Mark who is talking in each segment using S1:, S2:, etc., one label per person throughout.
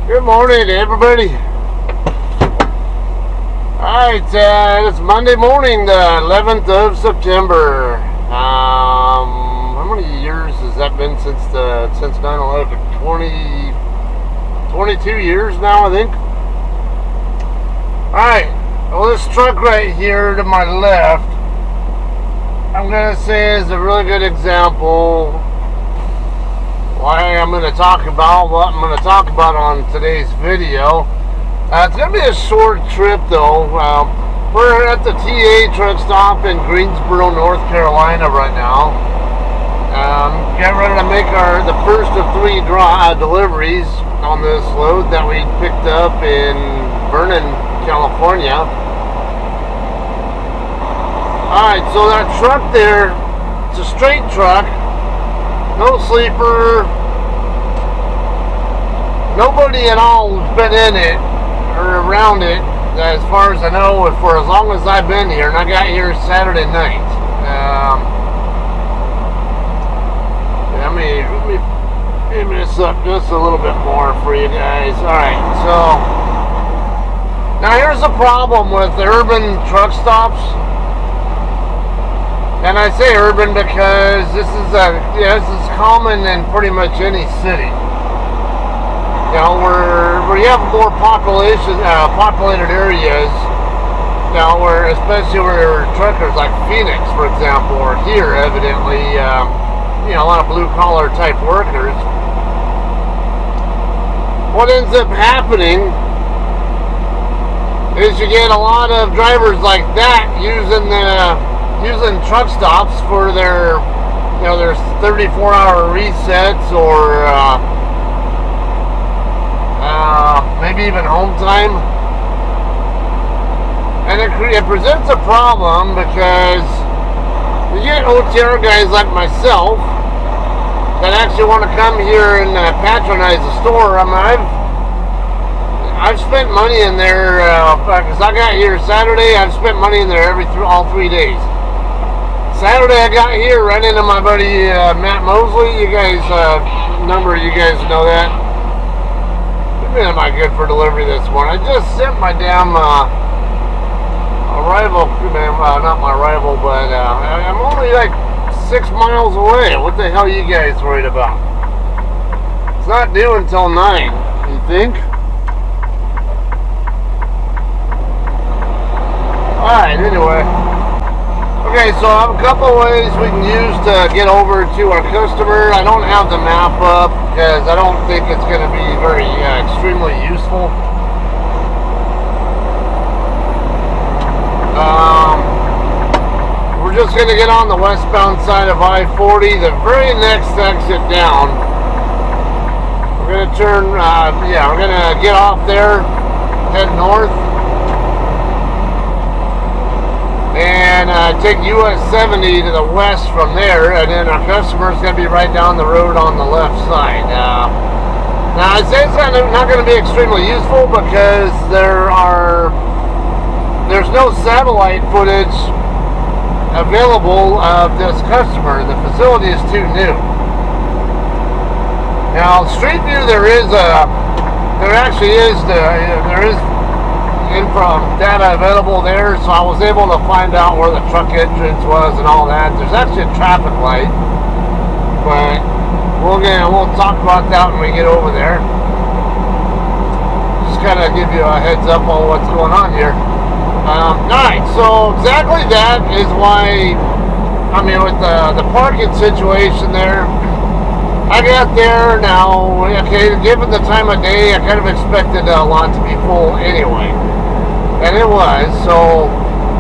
S1: Good morning, everybody. Alright, it's Monday morning, the 11th of September. How many years has that been since 9/11? 22 years now, I think. Alright, well, this truck right here to my left, I'm going to say is a really good example why I'm going to talk about what I'm going to talk about on today's video. It's going to be a short trip though. We're at the TA truck stop in Greensboro, North Carolina right now. Getting ready to make the first of 3 deliveries on this load that we picked up in Vernon, California. Alright, so that truck there, it's a straight truck. No sleeper. Nobody at all has been in it or around it, as far as I know, for as long as I've been here. And I got here Saturday night. Let me this up just a little bit more for you guys. Alright, so now here's the problem with urban truck stops. And I say urban because this is common in pretty much any city. You know, where you have more populated areas. You know, especially where truckers like Phoenix, for example, or here, evidently, a lot of blue collar type workers. What ends up happening is you get a lot of drivers like that using truck stops for their 34-hour resets or maybe even home time. And it presents a problem because you get OTR guys like myself that actually want to come here and patronize the store. I mean, I've spent money in there because I got here Saturday. I've spent money in there all 3 days. Saturday I got here right into my buddy Matt Mosley. You guys, number of you guys know that. Man, am I good for delivery this morning? I just sent my damn rival, not my rival, but I'm only like 6 miles away. What the hell are you guys worried about? It's not due until 9, you think? Alright, anyway. Okay, so I have a couple of ways we can use to get over to our customer. I don't have the map up because I don't think it's going to be very extremely useful. We're just going to get on the westbound side of I-40, the very next exit down. We're going to turn, we're going to get off there, head north. And take US 70 to the west from there, and then our customer's going to be right down the road on the left side. Now I say it's not going to be extremely useful because there's no satellite footage available of this customer. The facility is too new. Now Street View, there is from data available there, so I was able to find out where the truck entrance was and all that. There's actually a traffic light, but we'll talk about that when we get over there. Just kind of give you a heads up on what's going on here. Alright, so exactly that is why, with the parking situation there, I got there now. Okay, given the time of day, I kind of expected a lot to be full anyway. And it was, so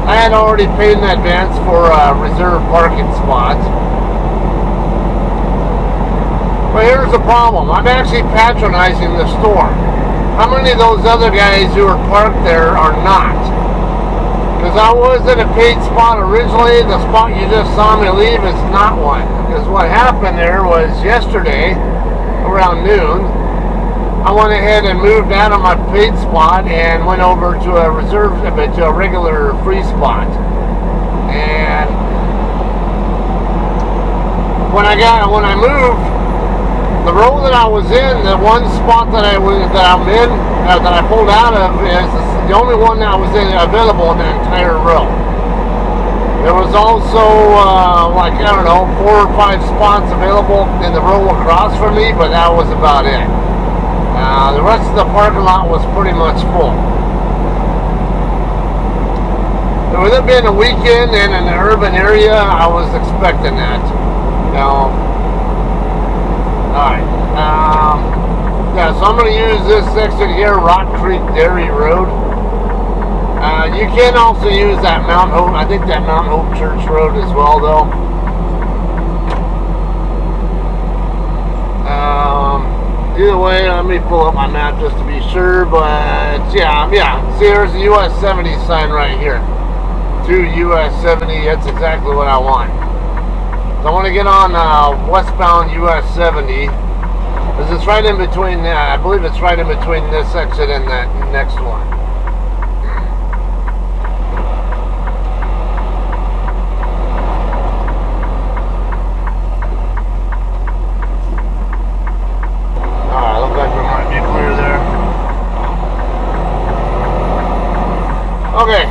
S1: I had already paid in advance for a reserved parking spot. But here's the problem. I'm actually patronizing the store. How many of those other guys who are parked there are not? Because I was in a paid spot originally. The spot you just saw me leave is not one. Because what happened there was yesterday, around noon, I went ahead and moved out of my paid spot and went over to a regular free spot. And when I moved, the row that I was in, the one spot that I'm in, that I pulled out of, is the only one that was available in the entire row. There was also, like, I don't know, 4 or 5 spots available in the row across from me, but that was about it. The rest of the parking lot was pretty much full. With it being a weekend and in an urban area, I was expecting that. Now, alright. Yeah, so I'm going to use this section here, Rock Creek Dairy Road. You can also use that Mount Hope, I think that Mount Hope Church Road as well, though. Either way, let me pull up my map just to be sure, but yeah. See, there's the US 70 sign right here. To US 70, that's exactly what I want. So I want to get on westbound US 70, because it's right in between, I believe it's right in between this exit and that next one. Okay,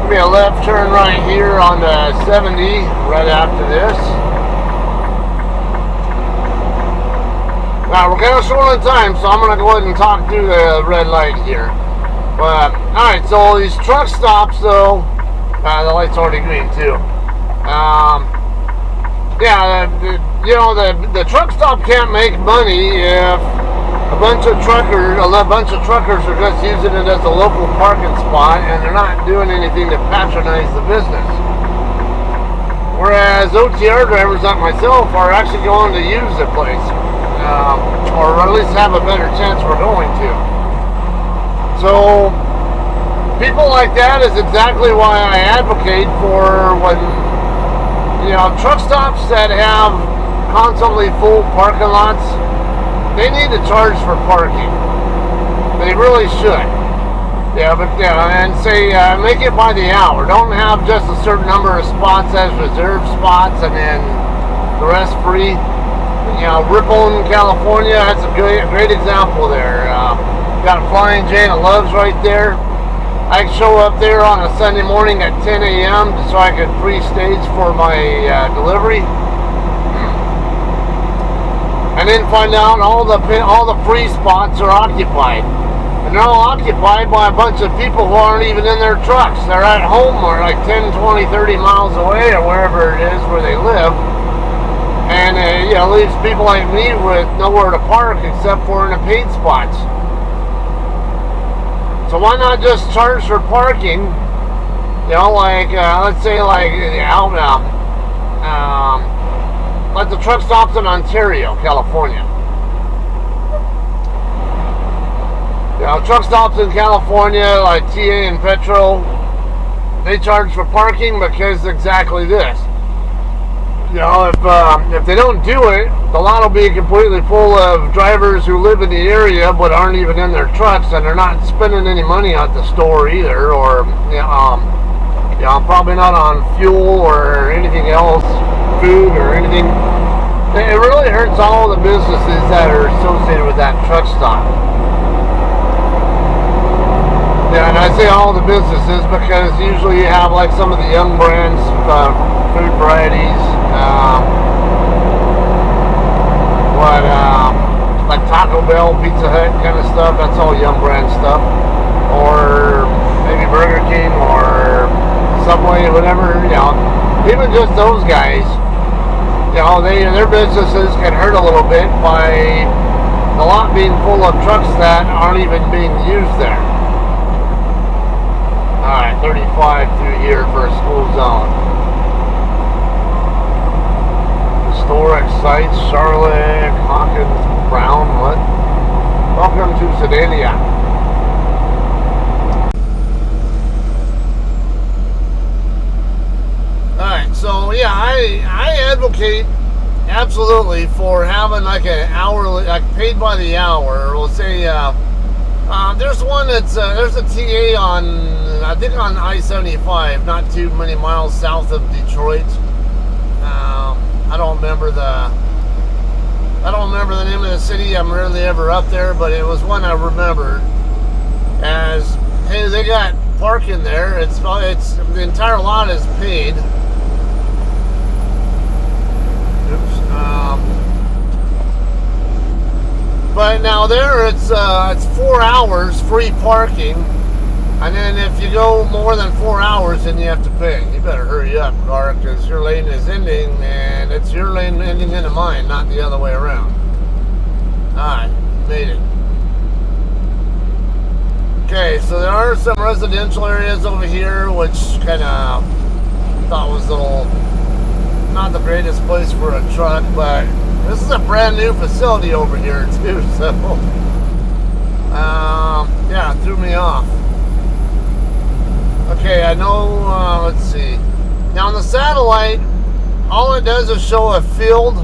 S1: give me a left turn right here on the 70 right after this. Now we're kind of short on time, so I'm going to go ahead and talk through the red light here. But alright, so these truck stops though, the light's already green too. Yeah, the truck stop can't make money if a bunch of truckers are just using it as a local parking spot, and they're not doing anything to patronize the business. Whereas OTR drivers like myself are actually going to use the place, or at least have a better chance we're going to. So people like that is exactly why I advocate for when truck stops that have constantly full parking lots. They need to charge for parking. They really should. And say make it by the hour. Don't have just a certain number of spots as reserved spots and then the rest free. Ripon, California, that's a great example there. Got a Flying J and a Love's right there. I can show up there on a Sunday morning at 10 a.m. so I could pre-stage for my delivery. And then find out all the free spots are occupied. And they're all occupied by a bunch of people who aren't even in their trucks. They're at home or like 10, 20, 30 miles away or wherever it is where they live. And leaves people like me with nowhere to park except for in the paid spots. So why not just charge for parking? Let's say like like the truck stops in Ontario, California. Truck stops in California, like TA and Petro, they charge for parking because exactly this. If they don't do it, the lot will be completely full of drivers who live in the area but aren't even in their trucks, and they're not spending any money at the store either, or probably not on fuel or anything else, food or anything. It really hurts all the businesses that are associated with that truck stop. And I say all the businesses because usually you have like some of the young brands, food varieties, like Taco Bell, Pizza Hut kind of stuff. That's all young brand stuff. Or maybe Burger King or Subway or whatever. Even just those guys. Their businesses get hurt a little bit by the lot being full of trucks that aren't even being used there. Alright, 35 through here for a school zone. Historic sites, Charlotte, Hawkins, Brown, what? Welcome to Sedalia. Alright, so yeah, I advocate absolutely for having like an hourly, like paid by the hour. We'll say there's one that's there's a TA on, I think on I-75, not too many miles south of Detroit. I don't remember the I don't remember the name of the city. I'm rarely ever up there, but it was one I remembered as, hey, they got parking there. It's the entire lot is paid. Oops. But now there it's 4 hours free parking, and then if you go more than 4 hours, then you have to pay. You better hurry up, car, because your lane is ending, and it's your lane ending into mine, not the other way around. Alright, made it. Okay, so there are some residential areas over here, which kind of thought was a little, not the greatest place for a truck, but this is a brand new facility over here too, so yeah, it threw me off. Okay, I know, let's see. Now on the satellite, all it does is show a field,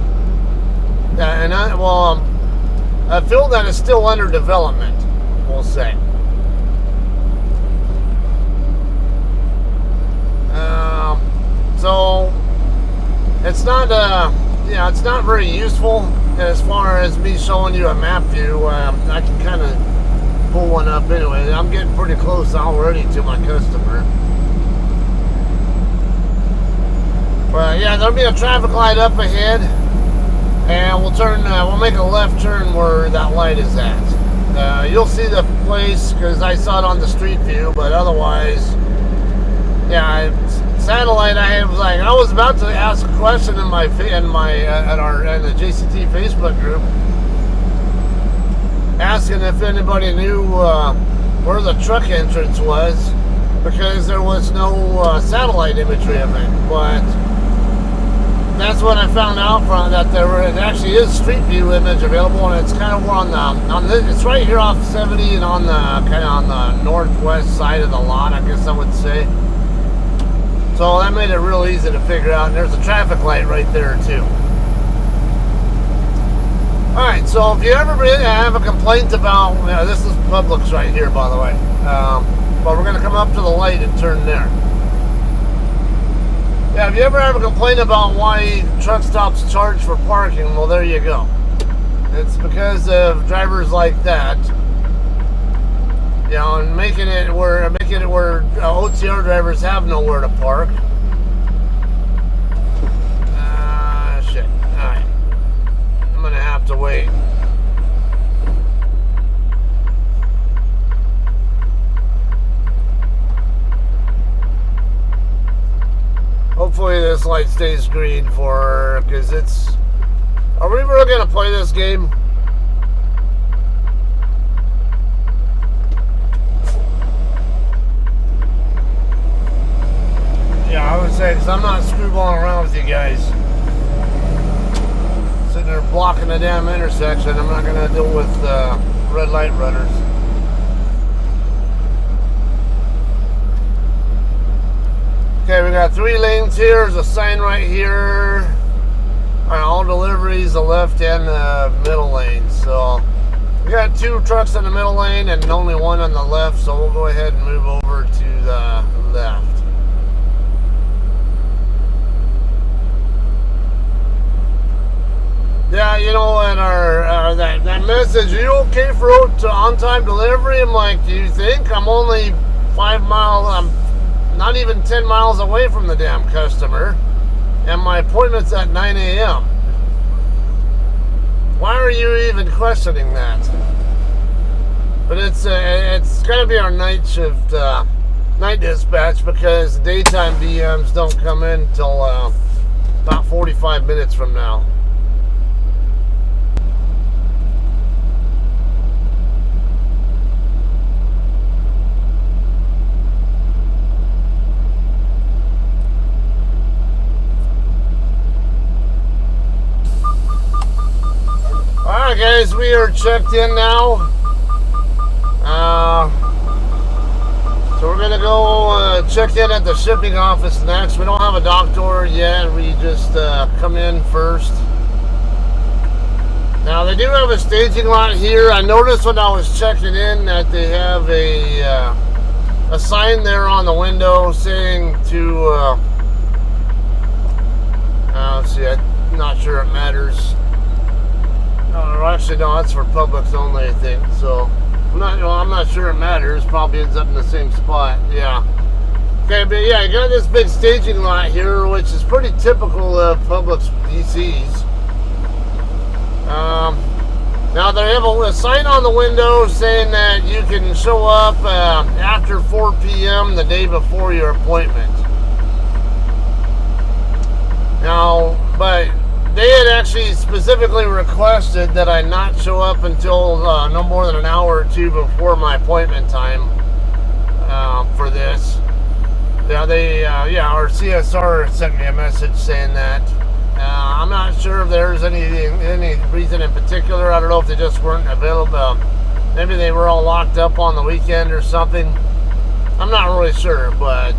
S1: a field that is still under development, we'll say. So it's not it's not very useful as far as me showing you a map view. I can kind of pull one up anyway. I'm getting pretty close already to my customer. But yeah, there'll be a traffic light up ahead, and we'll make a left turn where that light is at. You'll see the place because I saw it on the street view, but otherwise, yeah, satellite. I was about to ask a question in the JCT Facebook group, asking if anybody knew where the truck entrance was, because there was no satellite imagery of it. But that's when I found out from that it actually is street view image available, and it's kind of more it's right here off 70 and on the northwest side of the lot, I guess I would say. So that made it real easy to figure out, and there's a traffic light right there too. Alright, so if you ever have a complaint about, this is Publix right here, by the way, but we're going to come up to the light and turn there. Yeah, if you ever have a complaint about why truck stops charge for parking, well, there you go. It's because of drivers like that. You know, and making it where OTR drivers have nowhere to park. Shit. Alright. I'm gonna have to wait. Hopefully this light stays green for her, because it's... Are we really gonna play this game? Yeah, I would say, because I'm not screwballing around with you guys. Sitting there blocking the damn intersection. I'm not going to deal with red light runners. Okay, we got 3 lanes here. There's a sign right here. All deliveries, the left and the middle lane. So we got 2 trucks in the middle lane and only 1 on the left. So we'll go ahead and move over to the left. Yeah, you know, and our that message, are you okay for on-time delivery? I'm like, do you think? I'm only 5 miles, I'm not even 10 miles away from the damn customer, and my appointment's at 9 a.m. Why are you even questioning that? But it's going to be our night shift, night dispatch, because daytime BMs don't come in until about 45 minutes from now. Alright guys, we are checked in now. So we're gonna go check in at the shipping office next. We don't have a dock door yet. We just come in first. Now they do have a staging lot here. I noticed when I was checking in that they have a sign there on the window saying to let's see, I'm not sure it matters. Or actually, no, that's for Publix only, I think. So I'm not sure it matters. Probably ends up in the same spot. Yeah. Okay, but yeah, I got this big staging lot here, which is pretty typical of Publix DCs. Now they have a sign on the window saying that you can show up after 4 p.m. the day before your appointment. Now, but they had actually specifically requested that I not show up until no more than an hour or two before my appointment time for this. Now our CSR sent me a message saying that. I'm not sure if there's any reason in particular. I don't know if they just weren't available. Maybe they were all locked up on the weekend or something. I'm not really sure, but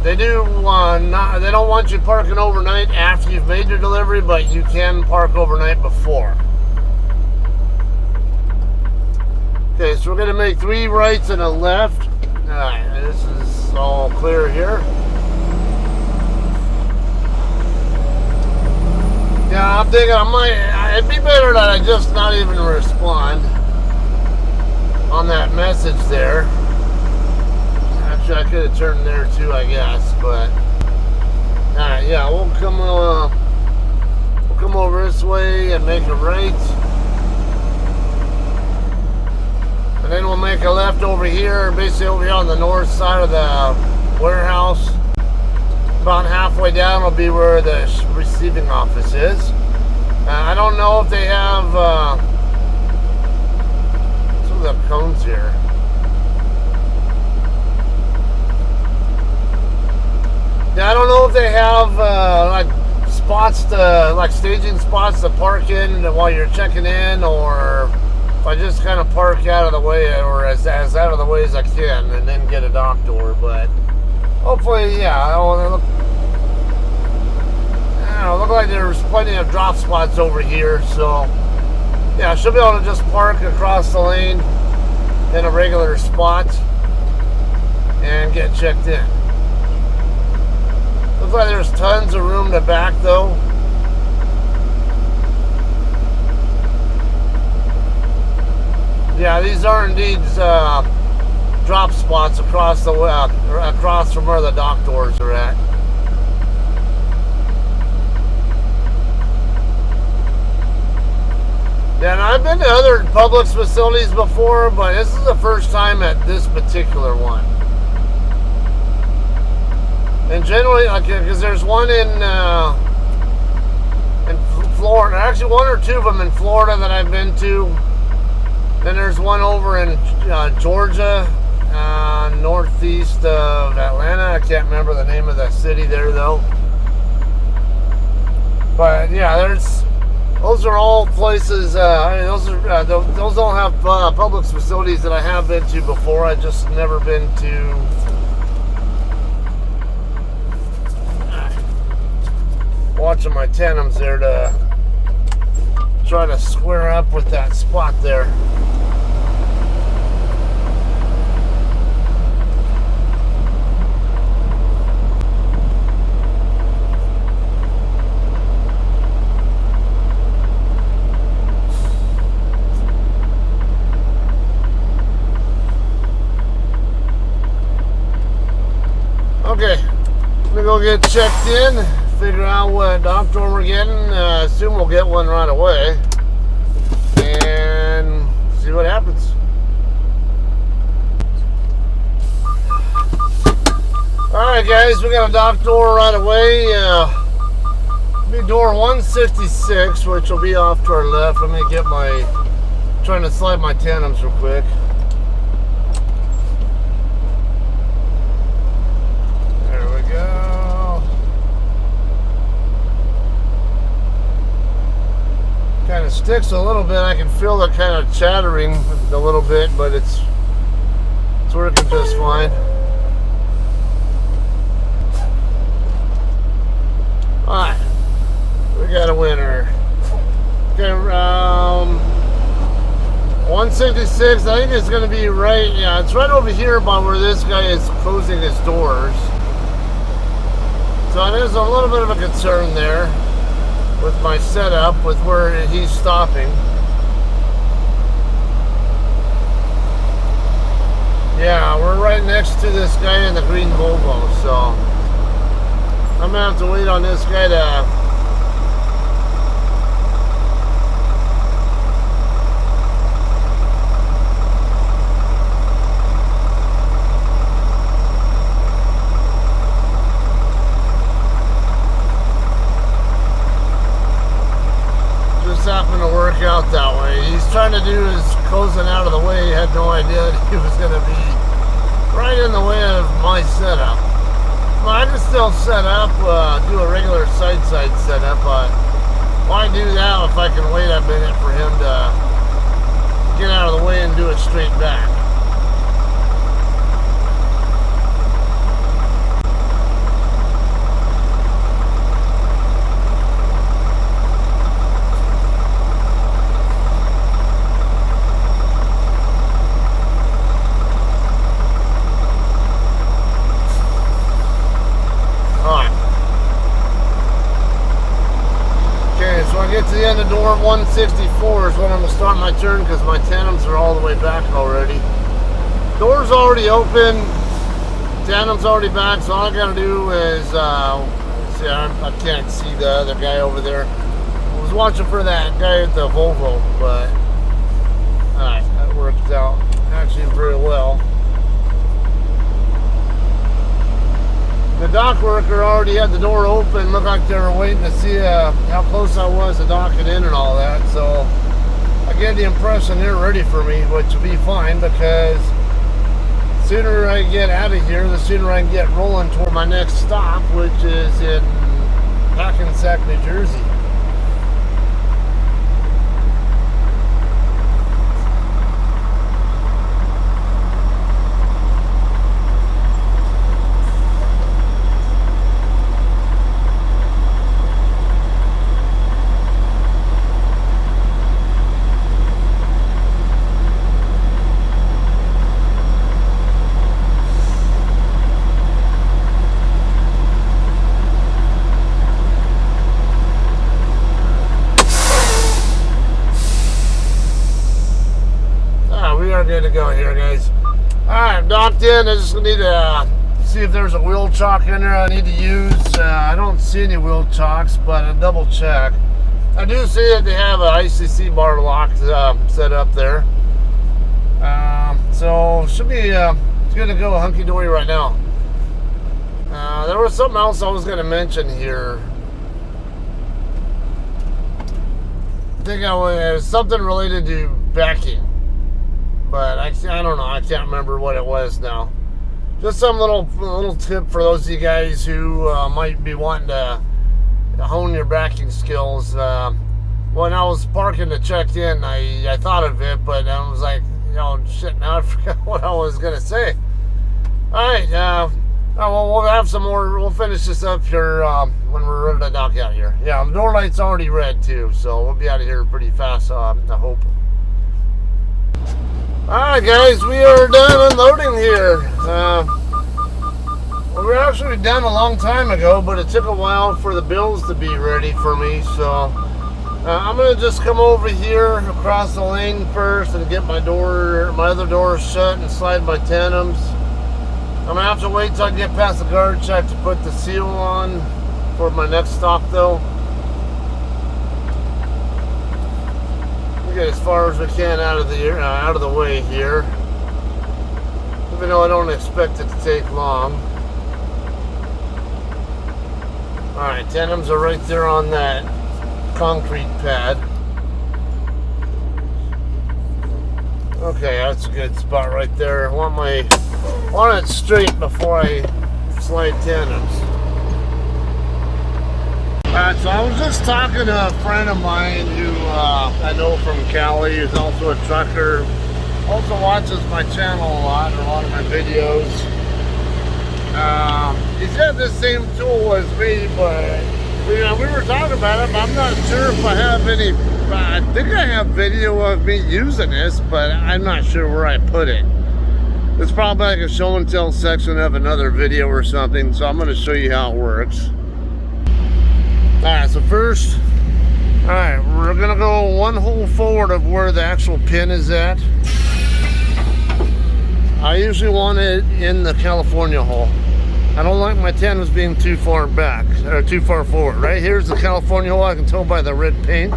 S1: they don't want you parking overnight after you've made your delivery, but you can park overnight before. Okay, so we're going to make 3 rights and a left. Alright, this is all clear here. Yeah, I'm thinking it'd be better that I just not even respond on that message there. Actually, I could have turned there too, I guess, but alright, yeah, we'll come over this way and make a right. And then we'll make a left over here, basically over here on the north side of the warehouse. About halfway down will be where the receiving office is. I don't know if they have some of the cones here. Yeah, I don't know if they have like spots like staging spots to park in while you're checking in, or if I just kind of park out of the way, or as out of the way as I can, and then get a dock door. But hopefully, yeah, it'll look like there's plenty of drop spots over here. So yeah, I should be able to just park across the lane in a regular spot and get checked in. Looks like there's tons of room to back though. Yeah, these are indeed drop spots across from where the dock doors are at. Yeah, and I've been to other Publix facilities before, but this is the first time at this particular one. And generally, because there's one in Florida, actually 1 or 2 of them in Florida that I've been to. Then there's one over in Georgia, northeast of Atlanta. I can't remember the name of the city there though. But yeah, those are all places. Those don't have Publix facilities that I have been to before. I just never been to. Watching my tandems there to try to square up with that spot there. Okay, I'm gonna go get checked in. Figure out what dock door we're getting. Assume we'll get one right away, and see what happens. Alright guys, we got a dock door right away. Be door 166, which will be off to our left. Let me get trying to slide my tandems real quick. There we go. Kind of sticks a little bit. I can feel it kind of chattering a little bit, but it's working just fine. Alright, we got a winner. Okay, 166, I think it's going to be right, yeah, it's right over here by where this guy is closing his doors. So it is a little bit of a concern there. with my setup, with where he's stopping. Yeah, we're right next to this guy in the green Volvo, so I'm gonna have to wait on this guy to happen to work out that way. He's trying to do his closing out of the way. He had no idea that he was going to be right in the way of my setup. Well, I can still set up, do a regular side-side setup, but why do that if I can wait a minute for him to get out of the way and do it straight back? To the end of door 164 is when I'm going to start my turn, because my tandems are all the way back already. Door's already open, tandem's already back, so all I got to do is, see, I can't see the other guy over there. I was watching for that guy at the Volvo, but alright, that worked out actually very well. The dock worker already had the door open. Looked like they were waiting to see how close I was to docking in and all that. So I get the impression they're ready for me, which will be fine, because the sooner I get out of here, the sooner I can get rolling toward my next stop, which is in Hackensack, New Jersey. Good to go here, guys. Alright, I'm docked in. I just need to see if there's a wheel chock in there I need to use. I don't see any wheel chocks, but I'll double check. I do see that they have an ICC bar lock set up there. So should be good to go, hunky-dory right now. There was something else I was going to mention here. I think it was something related to backing. But I don't know. I can't remember what it was now. Just some little tip for those of you guys who might be wanting to hone your backing skills. When I was parking to check in, I thought of it, but I was like, shit, now I forgot what I was going to say. Alright, well, we'll have some more. We'll finish this up here when we're ready to dock out here. Yeah, the door light's already red too, so we'll be out of here pretty fast, I hope. Alright guys, we are done unloading here. We were actually done a long time ago, but it took a while for the bills to be ready for me, so I'm going to just come over here across the lane first and get my other door shut and slide my tandems. I'm going to have to wait till I get past the guard check to put the seal on for my next stop though. Get as far as we can out of the way here, even though I don't expect it to take long. Alright, tandems are right there on that concrete pad. Okay, that's a good spot right there. I want it straight before I slide tandems. So I was just talking to a friend of mine who I know from Cali, who's also a trucker, also watches my channel a lot of my videos. He's got the same tool as me, but we were talking about it, but I'm not sure if I have any. I think I have video of me using this, but I'm not sure where I put it. It's probably like a show and tell section of another video or something, so I'm going to show you how it works. Alright, so first Alright, we're gonna go one hole forward of where the actual pin is at. I usually want it in the California hole. I don't like my tandems being too far back, or too far forward. Right here's the California hole, I can tell by the red paint.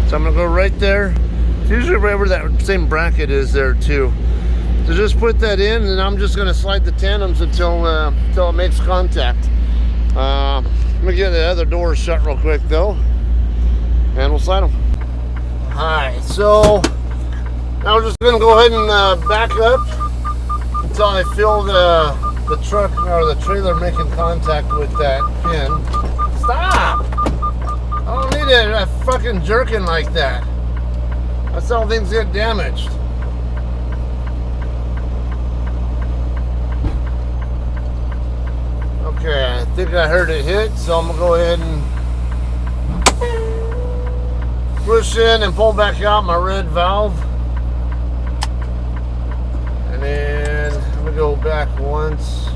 S1: So I'm gonna go right there. It's usually right where that same bracket is there too. So just put that in, and I'm just gonna slide the tandems until it makes contact. Let me get the other doors shut real quick though, and we'll slide them. Alright, so now we're just gonna go ahead and back up until I feel the truck or the trailer making contact with that pin. Stop! I don't need it fucking jerking like that. That's how things get damaged. Okay, I think I heard it hit, so I'm gonna go ahead and push in and pull back out my red valve. And then I'm gonna go back once.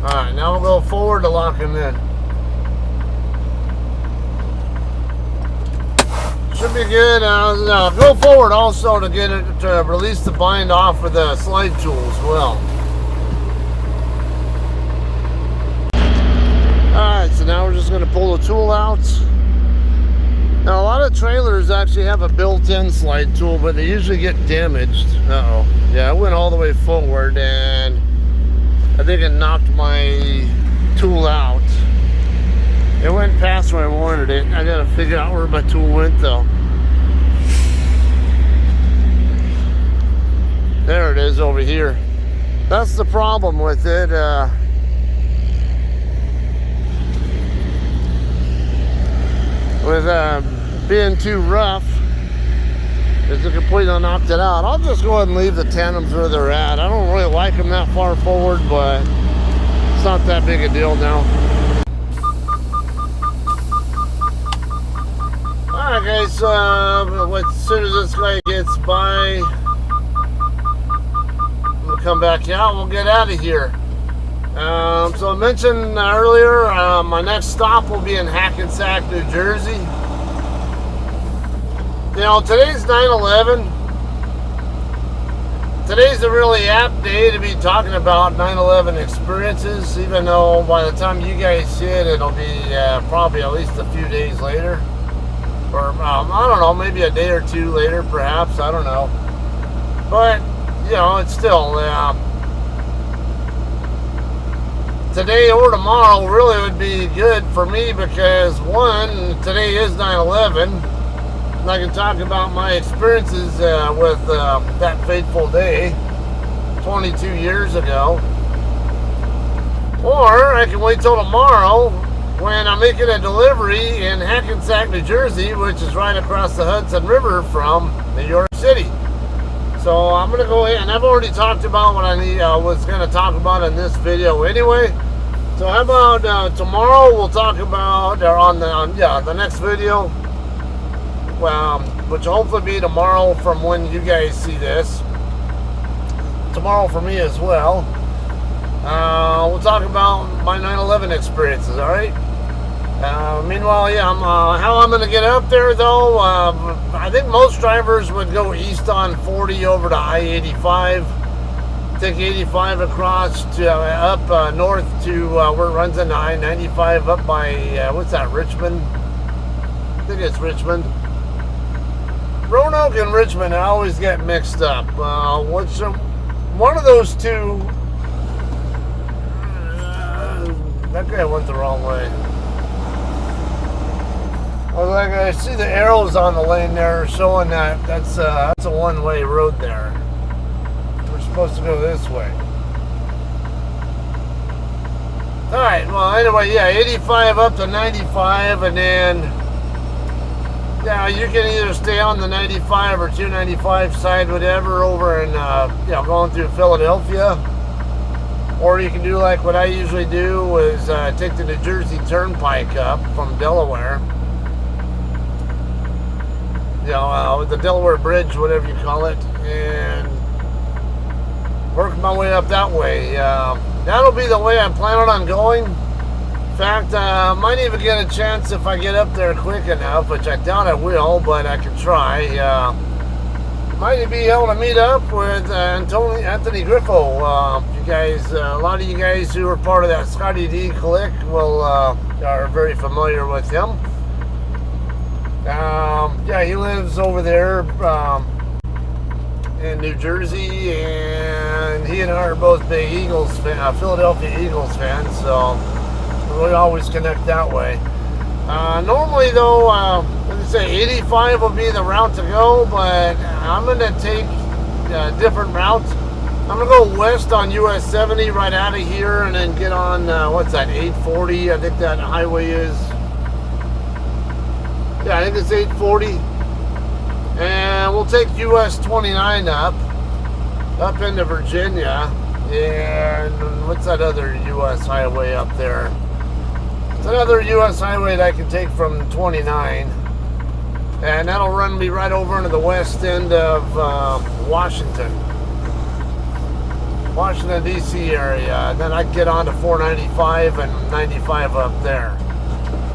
S1: Alright, now we'll go forward to lock him in. Should be good. Go forward also to get it to release the bind off of the slide tool as well. Alright, so now we're just going to pull the tool out. Now a lot of trailers actually have a built-in slide tool, but they usually get damaged. Uh-oh. Yeah, I went all the way forward and I think it knocked my tool out. It went past where I wanted it. I gotta figure out where my tool went though. There it is over here. That's the problem with it. With being too rough, is it completely knocked it out. I'll just go ahead and leave the tandems where they're at. I don't really like them that far forward, but it's not that big a deal now. Alright guys, as soon as this guy gets by, I'm going to come back out and we'll get out of here. So I mentioned earlier, my next stop will be in Hackensack, New Jersey. You know, today's 9/11. Today's a really apt day to be talking about 9/11 experiences, even though by the time you guys see it, it'll be probably at least a few days later. Or, I don't know, maybe a day or two later, perhaps, I don't know. But, you know, it's still, today or tomorrow really would be good for me because, one, today is 9/11. And I can talk about my experiences with that fateful day 22 years ago. Or I can wait till tomorrow when I'm making a delivery in Hackensack, New Jersey, which is right across the Hudson River from New York City. So I'm going to go ahead, and I've already talked about what I was going to talk about in this video anyway. So how about tomorrow we'll talk about, or on the next video, which will hopefully be tomorrow from when you guys see this. Tomorrow for me as well. We'll talk about my 9/11 experiences, alright? Meanwhile, yeah, how I'm going to get up there though, I think most drivers would go east on 40 over to I-85, take 85 across to up north to where it runs into I-95 up by, what's that, Richmond? I think it's Richmond. Roanoke and Richmond, I always get mixed up. One of those two, that guy went the wrong way. I see the arrows on the lane there showing that that's a one-way road there. We're supposed to go this way. Alright, well anyway, yeah, 85 up to 95, and then yeah, you can either stay on the 95 or 295 side, whatever, over and going through Philadelphia. Or you can do like what I usually do, is take the New Jersey Turnpike up from Delaware. The Delaware Bridge, whatever you call it, and work my way up that way. That'll be the way I'm planning on going. fact, might even get a chance if I get up there quick enough, which I doubt I will, but I can try. Might be able to meet up with Anthony Griffo. You guys, a lot of you guys who are part of that Scotty D clique are very familiar with him. Yeah, he lives over there in New Jersey, and he and I are both big Eagles Philadelphia Eagles fans, so we always connect that way. Normally, though, let's say 85 will be the route to go, but I'm going to take different routes. I'm going to go west on US 70 right out of here, and then get on, what's that, 840? I think that highway is. Yeah, I think it's 840. And we'll take US 29 up into Virginia. And what's that other US highway up there? It's another US highway that I can take from 29. And that'll run me right over into the west end of Washington DC area. And then I can get on to 495 and 95 up there.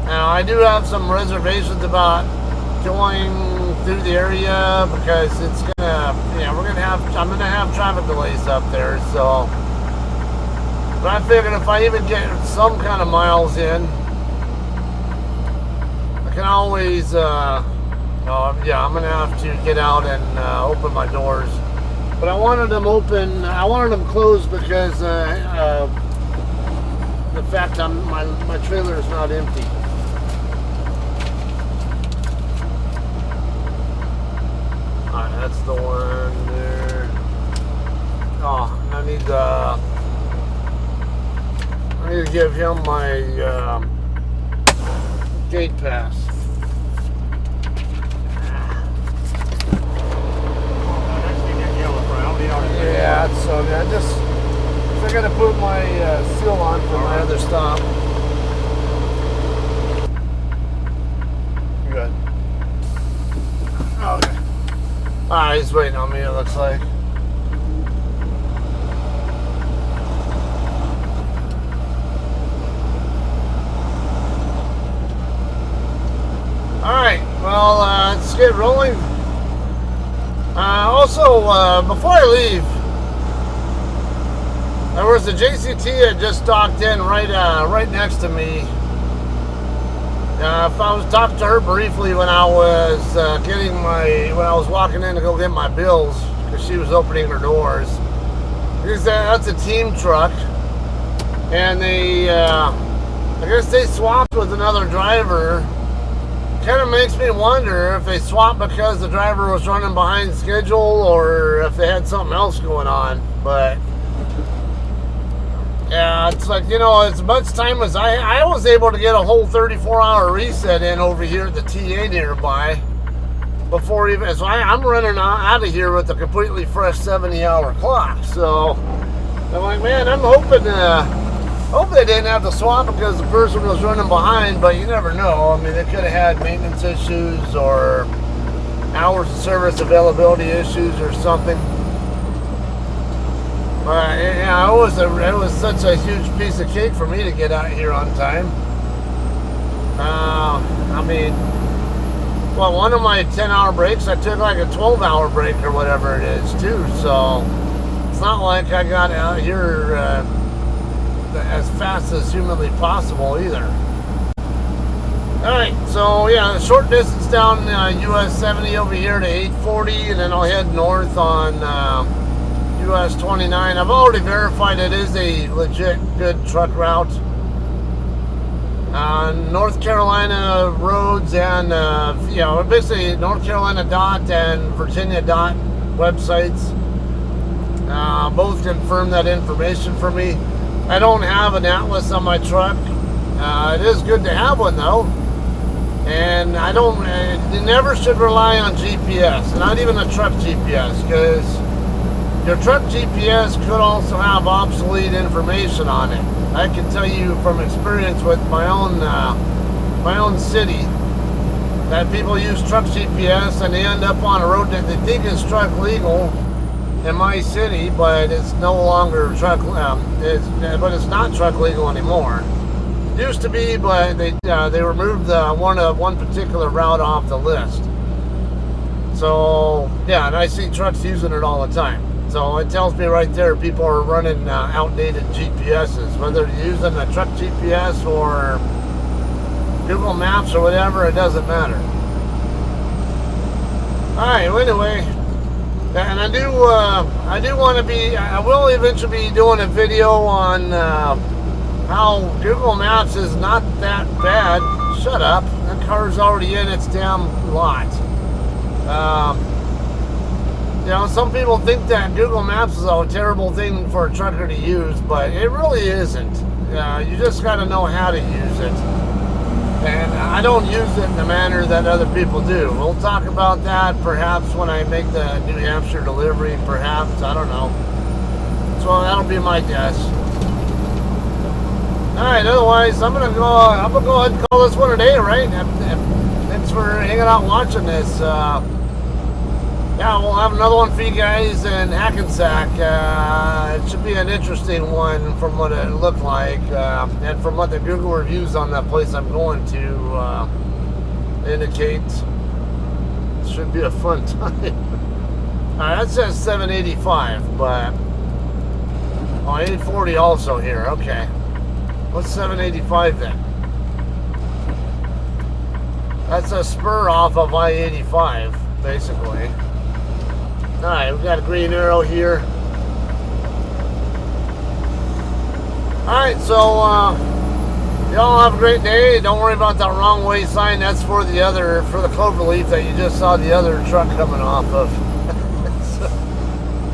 S1: Now, I do have some reservations about going through the area because it's gonna, I'm gonna have traffic delays up there. So, but I figured if I even get some kind of miles in, I can always, I'm gonna have to get out and open my doors. But I wanted them open. I wanted them closed because the fact that my trailer is not empty. That's the one there. Oh, I need to give him my gate pass. Yeah, that's so good. I gotta put my seal on for my other stop. Good. Okay. He's waiting on me, it looks like. Alright, well, let's get rolling. Also, before I leave, there was a JCT that just docked in right next to me. If I was talking to her briefly when I was when I was walking in to go get my bills, because she was opening her doors. Because that's a team truck, and they, I guess they swapped with another driver. Kind of makes me wonder if they swapped because the driver was running behind schedule, or if they had something else going on. But yeah, it's like, as much time as I was able to get a whole 34-hour reset in over here at the TA nearby before even, so I'm running out of here with a completely fresh 70-hour clock. So I'm like, man, I'm hoping they didn't have to swap because the person was running behind, but you never know. I mean, they could have had maintenance issues or hours of service availability issues or something. But yeah, it was such a huge piece of cake for me to get out here on time. I mean, well, one of my 10-hour breaks, I took like a 12-hour break or whatever it is too. So it's not like I got out here as fast as humanly possible either. Alright, so yeah, the short distance down US 70 over here to 840, and then I'll head north on US 29. I've already verified it is a legit good truck route. North Carolina roads and basically North Carolina DOT and Virginia DOT websites both confirm that information for me. I don't have an atlas on my truck. It is good to have one though. And you never should rely on GPS, not even a truck GPS, because your truck GPS could also have obsolete information on it. I can tell you from experience with my own city that people use truck GPS and they end up on a road that they think is truck legal in my city, but it's no longer truck. But it's not truck legal anymore. Used to be, but they removed one particular route off the list. So yeah, and I see trucks using it all the time. So it tells me right there people are running outdated GPSs, whether they're using a truck GPS or Google Maps or whatever, it doesn't matter. Alright, well, anyway, and I do want to be, I will eventually be doing a video on how Google Maps is not that bad. Shut up, that car's already in its damn lot. You know, some people think that Google Maps is a terrible thing for a trucker to use, but it really isn't. You just got to know how to use it. And I don't use it in the manner that other people do. We'll talk about that perhaps when I make the New Hampshire delivery, perhaps. I don't know. So that'll be my guess. Alright, otherwise, I'm gonna go ahead and call this one a day, right? Thanks for hanging out and watching this. Yeah, we'll have another one for you guys in Hackensack. It should be an interesting one from what it looked like, and from what the Google reviews on that place I'm going to indicate. It should be a fun time. Alright, that says 785, but 840 also here. Okay, what's 785 then? That's a spur off of I-85, basically. Alright, we got a green arrow here. Alright, so y'all have a great day. Don't worry about that wrong way sign. That's for the cloverleaf that you just saw the other truck coming off of. So,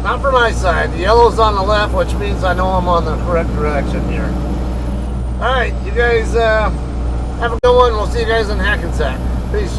S1: not for my side. The yellow's on the left, which means I know I'm on the correct direction here. Alright, you guys have a good one. We'll see you guys in Hackensack. Peace.